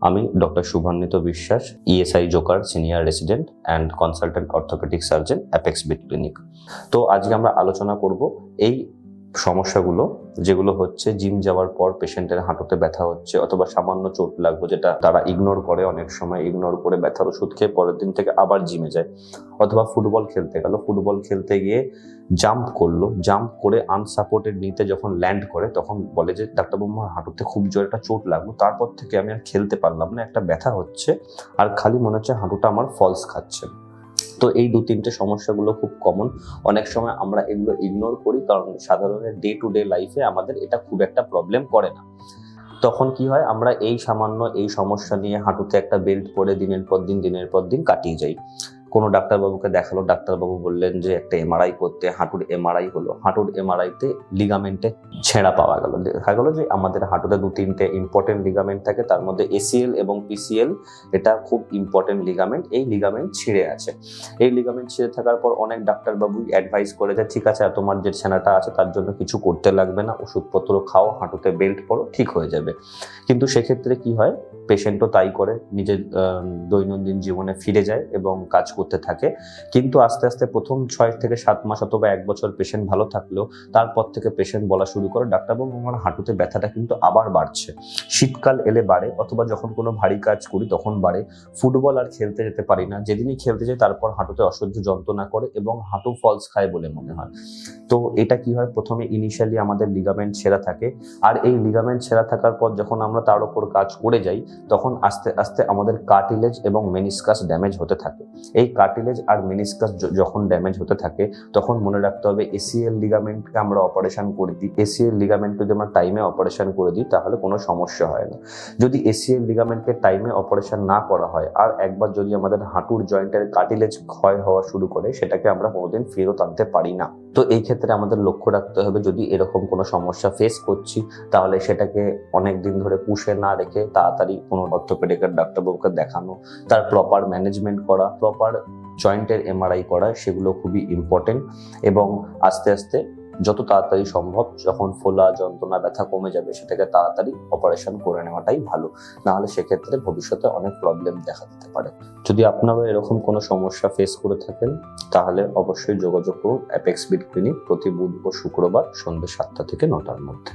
আমি doctor Shubhanvit Biswas, ESI জোকার senior resident and consultant orthopaedic surgeon, apex বিট ক্লিনিক। তো আজকে আমরা আলোচনা করব এই সমস্যাগুলো যেগুলো হচ্ছে জিম যাওয়ার পর পেশেন্টের হাঁটুতে ব্যথা হচ্ছে অথবা সামান্য চোট লাগলো, যেটা তারা ইগনোর করে, অনেক সময় ইগনোর করে ব্যথার ওষুধ খেয়ে পরের দিন থেকে আবার জিমে যায়। অথবা ফুটবল খেলতে গেল, ফুটবল খেলতে গিয়ে জাম্প করলো, জাম্প করে আনসাপোর্টেড নিতে যখন ল্যান্ড করে তখন বলে যে ডাক্তারবাবু আমার হাঁটুতে খুব জোরে একটা চোট লাগলো, তারপর থেকে আমি আর খেলতে পারলাম না, একটা ব্যথা হচ্ছে আর খালি মনে হচ্ছে হাঁটুটা আমার ফলস খাচ্ছে। তো এই 2-3টে সমস্যাগুলো খুব কমন। অনেক সময় আমরা এগুলো ইগনোর করি কারণ সাধারণ ডে টু ডে লাইফে আমাদের এটা খুব একটা প্রবলেম করে না। তখন কি হয়, আমরা এই সামান্য এই সমস্যা নিয়ে হাঁটুতে একটা বেল্ট পরে দিনের পর দিন কাটিয়ে যাই। কোনো ডাক্তারবাবুকে দেখালো, ডাক্তারবাবু বললেন যে একটা এমআরআই করতে, হাঁটুর এমআরআই হলো, হাঁটুর এমআরআইতে লিগামেন্টে ছেঁড়া পাওয়া গেল। দেখা গেল যে আমাদের হাঁটুতে 2-3টে ইম্পর্টেন্ট লিগামেন্ট থাকে, তার মধ্যে এসিএল এবং পিসিএল, এটা খুব ইম্পর্টেন্ট লিগামেন্ট, এই লিগামেন্ট ছিঁড়ে আছে। এই লিগামেন্ট ছিঁড়ে থাকার পর অনেক ডাক্তারবাবুই অ্যাডভাইস করে যে ঠিক আছে, তোমার যে ছেঁড়াটা আছে তার জন্য কিছু করতে লাগবে না, ওষুধপত্র খাও, হাঁটুতে বেল্ট পরো, ঠিক হয়ে যাবে। কিন্তু সেক্ষেত্রে কি হয়, পেশেন্টও তাই করে, নিজের দৈনন্দিন জীবনে ফিরে যায় এবং কাজ করতে থাকে। কিন্তু আস্তে আস্তে প্রথম 6 থেকে 7 মাস অথবা 1 বছর পেশেন্ট ভালো থাকলেও তারপর থেকে পেশেন্ট বলা শুরু করে ডাক্তারবাবু আমার হাঁটুতে ব্যথাটা কিন্তু আবার বাড়ছে। শীতকাল এলে বাড়ে, অথবা যখন কোনো ভারী কাজ করি তখন বাড়ে। ফুটবল আর খেলতে যেতে পারি না, যেদিনই খেলতে যাই তারপর হাঁটুতে অসহ্য যন্ত্রণা করে এবং হাঁটু ফলস খায় বলে মনে হয়। তো এটা কি হয়, প্রথমে ইনিশিয়ালি আমাদের লিগামেন্ট ছেঁড়া থাকে, আর এই লিগামেন্ট ছেঁড়া থাকার পর যখন আমরা তার উপর কাজ করে যাই তখন আস্তে আস্তে আমাদের কার্টিলেজ এবং মেনিসকাস ড্যামেজ হতে থাকে। এই কার্টিলেজ আর মেনিসকাস যখন ড্যামেজ হতে থাকে তখন মনে রাখতে হবে এসিএল লিগামেন্টকে আমরা অপারেশন করে দিই। এসিএল লিগামেন্টকে যদি আমরা টাইমে অপারেশন করে দিই তাহলে কোনো সমস্যা হয় না। যদি এসিএল লিগামেন্টকে টাইমে অপারেশন না করা হয় আর একবার যদি আমাদের হাঁটুর জয়েন্টের কার্টিলেজ ক্ষয় হওয়া শুরু করে, সেটাকে আমরা কোনোদিন ফেরত আনতে পারি না। তো এই ক্ষেত্রে আমাদের লক্ষ্য রাখতে হবে, যদি এরকম কোনো সমস্যা ফেস করছি তাহলে সেটাকে অনেক দিন ধরে পুষে না রেখে তাড়াতাড়ি কোনো অর্থোপেডিকের ডাক্তারবাবুকে দেখানো, তার প্রপার ম্যানেজমেন্ট করা, প্রপার জয়েন্টের এমআরআই করা, সেগুলো খুবই ইম্পর্টেন্ট। এবং আস্তে আস্তে যত তাড়াতাড়ি সম্ভব যখন ফোলা, যন্ত্রণা, ব্যথা কমে যাবে সেটাকে তাড়াতাড়ি অপারেশন করে নেওয়াটাই ভালো, নাহলে সেক্ষেত্রে ভবিষ্যতে অনেক প্রবলেম দেখা দিতে পারে। যদি আপনারা এরকম কোনো সমস্যা ফেস করে থাকেন তাহলে অবশ্যই যোগাযোগ করুন অ্যাপেক্স বিট ক্লিনিক প্রতি বুধ ও শুক্রবার সন্ধ্যে 7টা থেকে 9টার মধ্যে।